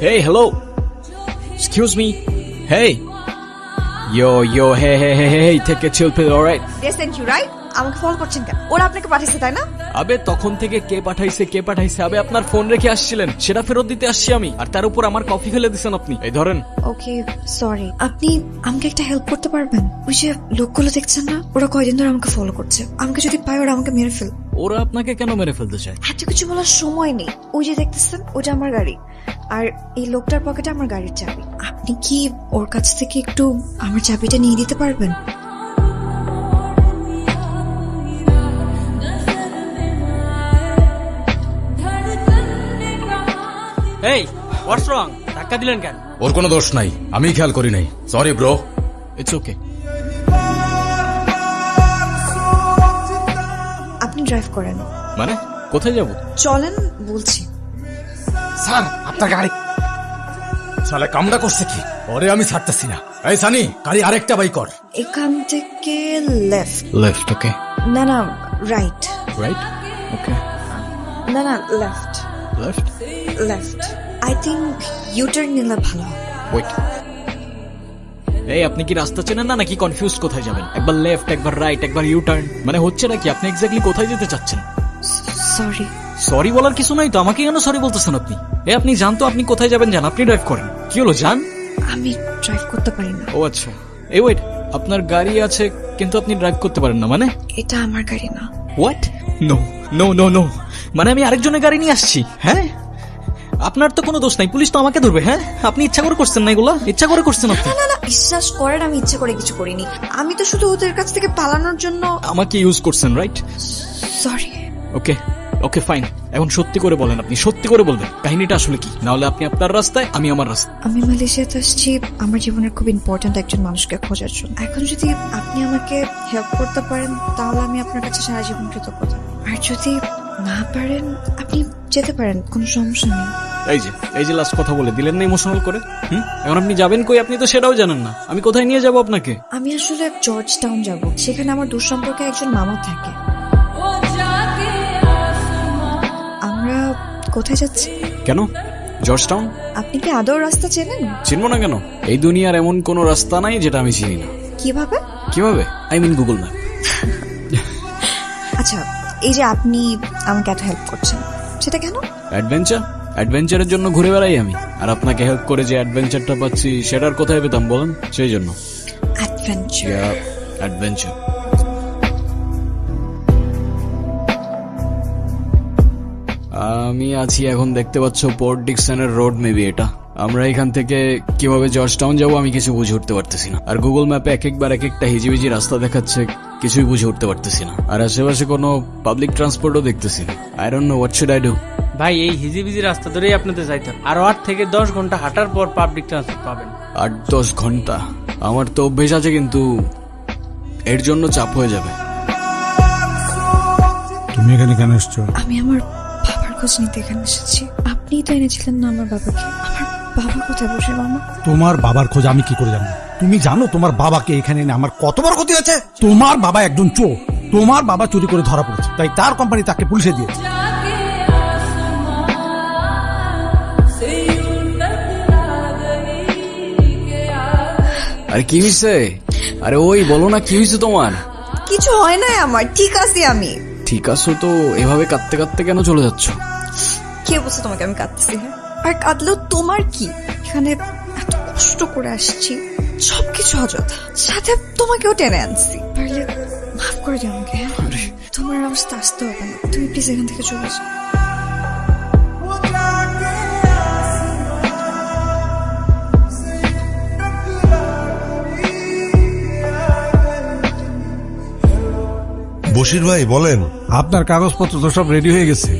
Hey, hello. Excuse me. Hey. Yo, hey, take a chill pill, alright? They sent you, right? আমাকে follow করছেন কেন? ওরা আপনাকে পাঠিয়েছে তাই না? আবে তখন থেকে কে পাঠাইছে আবে আপনার ফোন রেখে আসছিলেন, সেটা ফেরত দিতে আসছি আমি, আর তার উপর আমার কফি ফেলে দিছেন আপনি। এই ধরেন। ওকে সরি, আপনি আমাকে একটা হেল্প করতে পারবেন? ওই যে লোকগুলো দেখছেন না, ওরা কয়দিন ধরে আমাকে ফলো করছে, আমাকে যদি পায় ওরা আমাকে মেরে ফেল। ওরা আপনাকে কেন মেরে ফেলতে চায়? এত কিছু বলার সময় নেই। ওই যে দেখতেছেন, ওটা আমার গাড়ি, আর এই লোকটার পকেটে আমার গাড়ির চাবি। আপনি কি ওর কাছ থেকে একটু আমার চাবিটা নিয়ে দিতে পারবেন? এই হোয়াটস রং? ধাক্কা দিলেন কেন? ওর কোনো দোষ নাই, আমি খেয়াল করি নাই। Sorry bro. It's okay. আপনি ড্রাইভ করেন? মানে কোথায় যাব? চলেন বলছি। স্যার আপনার গাড়ি সালে কামড়া করছে কি? ওরে আমি ছাড়তেছি না। এই সানি, গাড়ি আরেকটা বাই কর। এখান থেকে লেফট। ওকে। না রাইট। রাইট? ওকে। না left. Left. I think U turn নিলে ভালো হবে। ওয়েট। এই আপনি কি রাস্তা চেনেন না নাকি কনফিউজ? কোথায় যাবেন? একবার লেফট, একবার রাইট, একবার ইউ টার্ন, মানে হচ্ছে নাকি? আপনি এক্স্যাক্টলি কোথায় যেতে চাচ্ছেন? সরি। সরি বলার কিছু নাই তো, আমাকে কেন সরি বলতেছেন আপনি? আপনি জানতো আপনি কোথায় যাবেন, জান? আপনি ড্রাইভ করেন। কি হলো জান? আমি ড্রাইভ করতে পারি না। ও আচ্ছা। এই ওয়েট, আপনার গাড়ি আছে কিন্তু আপনি ড্রাইভ করতে পারেন না মানে? এটা আমার গাড়ি না। হোয়াট? নো, মানে আমি আরেকজনের গাড়ি নিয়ে আসছি? হ্যাঁ, আপনার তো কোনো দোষ নাই, পুলিশ তো আমাকে ধরবে। হ্যাঁ, আপনি ইচ্ছা করে করছেন না এগুলা? ইচ্ছা করে করছেন আপনি? না বিশ্বাস করেন, আমি ইচ্ছা করে কিছু করিনি। আমি তো শুধু ওদের কাছ থেকে পালানোর জন্য আমাকে ইউজ করছেন, রাইট? সরি। Okay fine. এখন সত্যি করে বলেন, আপনি সত্যি করে বলবেন কাহিনীটা আসলে কি, না হলে আপনি আপনার রাস্তায়, আমি আমার রাস্তায়। আমি মালয়েশিয়াতে আসছি আমার জীবনের খুব ইম্পর্ট্যান্ট একজন মানুষকে খোঁজার জন্য। এখন যদি আপনি আমাকে হেল্প করতে পারেন তাহলে আমি আপনার কাছে সারা জীবন কৃতজ্ঞ। আর যদি না পারেন আপনি যেতে পারেন, কোনো সমস্যা নেই। এই যে লাস্ট কথা বলে দিলেন না ইমোশনাল করে। এখন আপনি যাবেন কই? আপনি তো সেটাও জানেন না। আমি কোথায় নিয়ে যাব আপনাকে? আমি আসলে জর্জ টাউন যাব, সেখানে আমার দূর সম্পর্কে একজন মামা থাকে। আমরা কোথায় যাচ্ছি? কেন জর্জ টাউন? আপনি কি আদৌ রাস্তা চেনেন? চিনবো না কেন? এই দুনিয়ার এমন কোনো রাস্তা নাই যেটা আমি চিনি না। কিভাবে? I mean Google map. আচ্ছা, এই যে আপনি আমাকে এত হেল্প করছেন, সেটা কেন? অ্যাডভেঞ্চারের জন্য ঘুরে বেড়াই আমি, আর আপনাকে হেল্প করে যে অ্যাডভেঞ্চারটা পাচ্ছি সেটার কোথায় পেতাম বলেন? সেই জন্য। অ্যাডভেঞ্চার। আমি আছি এখন, দেখতে পাচ্ছ, পোর্ট ডিকসনের রোড, মেবি এটা। আমরা এখান থেকে কিভাবে জর্জ টাউন যাবো আমি কিছু বুঝে উঠতে পারতেছি না। আর গুগল ম্যাপে একবার এক একটা হিজিবিজি রাস্তা দেখাচ্ছে, কিছুই বুঝে উঠতে পারতেছি না। আর আশেপাশে কোনো পাবলিক ট্রান্সপোর্টও দেখতেছি না। I don't know what should I do. ভাই এই হিজিবিজি রাস্তা ধরেই আপনাদের যাইতে হবে, আর 8 থেকে 10 ঘন্টা হাঁটার পর পাবলিক ট্রান্সপোর্ট পাবেন। 8-10 ঘন্টা? আমার তো অভ্যেস আছে, কিন্তু এর জন্য চাপ হয়ে যাবে। তুমি এখানে কেন এসছো? আমি আমার বাবার খোঁজ নিতে এখানে এসেছি। আপনিই তো এনেছিলেন না আমার বাবাকে। আমার বাবা কোথায়? বসে মামা। তোমার বাবার খোঁজ আমি কি করে জানবো? তুমি জানো তোমার বাবাকে এখানে এনে আমার কত বড় ক্ষতি হয়েছে? তোমার বাবা একজন চোর। তোমার বাবা চুরি করে ধরা পড়েছে, তাই তার কোম্পানি তাকে পুলিশে দিয়েছে। আরে কি হয়েছে? আরে ওই বলো না, কি হয়েছে তোমার? কিছু হয় না আমার, ঠিক আছি আমি। ঠিক আছো তো? এভাবে কাঁদতে কাঁদতে কেন চলে যাচ্ছ? কে বলছে তোমাকে আমি কাঁদতেছি? আর কাঁদলেও তোমার কি? এখানে এত কষ্ট করে আসছি, সবকিছু অযথা, সাথে তোমাকেও টেনে আনছি। পারলে মাফ করে দিও আমাকে। তোমার অবস্থা আসতে হবে না, তুমি প্লিজ এখান থেকে চলে যাও। বশির ভাই বলেন। আপনার কাগজপত্র তো সব রেডি হয়ে গেছে,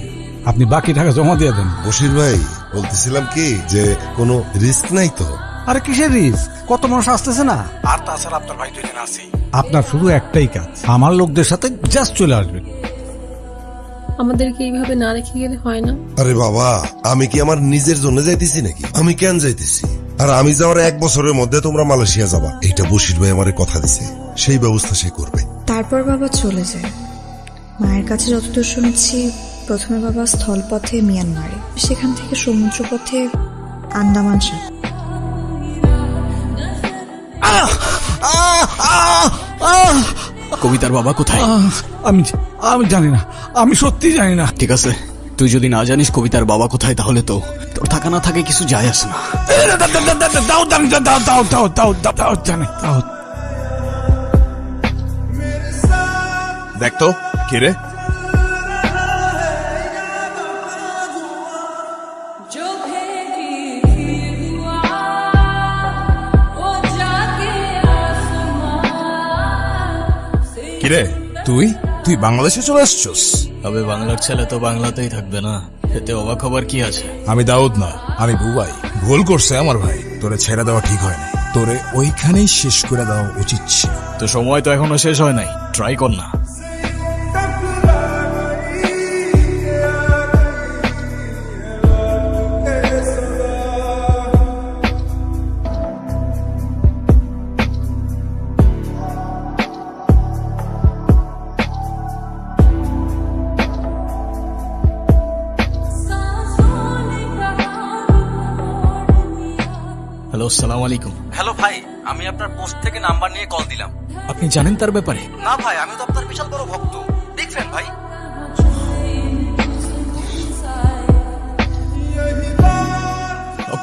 আপনি বাকি টাকা জমা দিয়ে দেন। বশির ভাই বলতেছিলাম কি যে কোনো রিস্ক নাই তো? আরে কিসের রিস্ক? কত মানুষ আসতেছে না। আর তাছাড়া আপনার ভাই তো এখানে আছে। আপনার শুধু একটাই কাজ, আমার লোকদের সাথে জাস্ট চলে আসবেন। আমাদেরকে এইভাবে না রেখে গেলে হয় না? আরে বাবা, আমি কি আমার নিজের জন্য যাইতেছি নাকি? আমি কেন যাইতেছি? আর আমি যাওয়ার 1 বছরের মধ্যে তোমরা মালয়েশিয়া যাবা, এইটা বশির ভাই আমারে কথা দিছে, সেই ব্যবস্থা সে করবে। তারপর বাবা চলে যায়। মায়ের কাছে যতদূর শুনেছি, প্রথমে বাবা স্থলপথে মিয়ানমারে, সেখান থেকে সমুদ্রপথে আন্দামান সাহেব। কবিতার বাবা কোথায়? আমি আমি জানি না, আমি সত্যি জানি না। ঠিক আছে, তুই যদি না জানিস কবিতার বাবা কোথায়, তাহলে তো তোর থাকা না থাকে কিছু যায় আসে না। দাও দাও দাও দাও দাও দাও দাও দাও জানি দাও। দেখ তো কে রে? কিরে তুই তুই বাংলাদেশে চলে আসছস? তবে বাংলার ছেলে তো বাংলাতেই থাকবে না, এতে অবাক হবার কি আছে? আমি দাউদ না, আমি বুবাই। ভুল করছে আমার ভাই, তোরে ছেড়ে দেওয়া ঠিক হয় না, তোরে ওইখানেই শেষ করে দেওয়া উচিত ছিল। তো সময় তো এখনো শেষ হয় নাই, ট্রাই কর না। হ্যালো, আসসালামু আলাইকুম। হ্যালো ভাই, আমি আপনার পোস্ট থেকে নাম্বার নিয়ে কল দিলাম। আপনি জানেন তার ব্যাপারে? না ভাই, আমি তো আপনার বিশাল বড় ভক্ত, বিগ ফ্যান ভাই।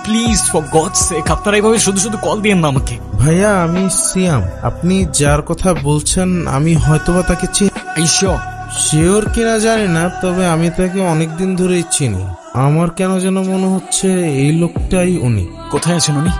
প্লিজ ফর গডস সেক, আপনারা এইভাবে শুধু শুধু কল দিয়েন না আমাকে। ভাইয়া আমি সিয়াম, আপনি যার কথা বলছেন আমি হয়তোবা তাকে শিওর কিনা জানি না, তবে আমি তাকে অনেকদিন ধরেই চিনি। আমার কেন যেন মনে হচ্ছে এই লোকটাই উনি। কোথায় আছেন উনি?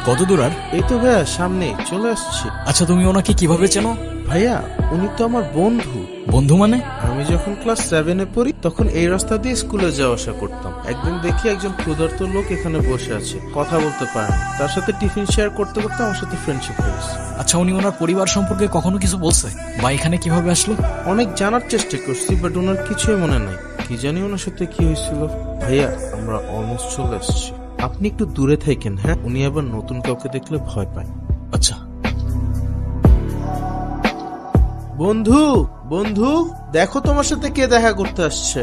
কত দূর আর? এই তো ভাইয়া সামনে চলে আসছে। আচ্ছা, তুমি ওনাকে কিভাবে চেনো? ভাইয়া উনি তো আমার বন্ধু। বন্ধু মানে? আমি যখন ক্লাস 7-এ পড়ি তখন এই রাস্তা দিয়ে স্কুলে যাওয়া আসা করতাম। একদিন দেখি একজন ক্ষুধার্ত লোক এখানে বসে আছে, কথা বলতে পারে না। তার সাথে টিফিন শেয়ার করতে করতে আমার সাথে ফ্রেন্ডশিপ হয়েছে। আচ্ছা, উনি ওনার পরিবার সম্পর্কে কখনো কিছু বলছে বা এখানে কিভাবে আসলো? অনেক জানার চেষ্টা করছি, বাট ওনার কিছুই মনে নাই। কি জানি ওনার সাথে কি হয়েছিল। ভাইয়া আমরা অলমোস্ট চলে আসছি, আপনি একটু দূরে থাকেন। হ্যাঁ, উনি আবার নতুন কাউকে দেখলে ভয় পায়। আচ্ছা। বন্ধু বন্ধু দেখো তোমার সাথে কে দেখা করতে আসছে।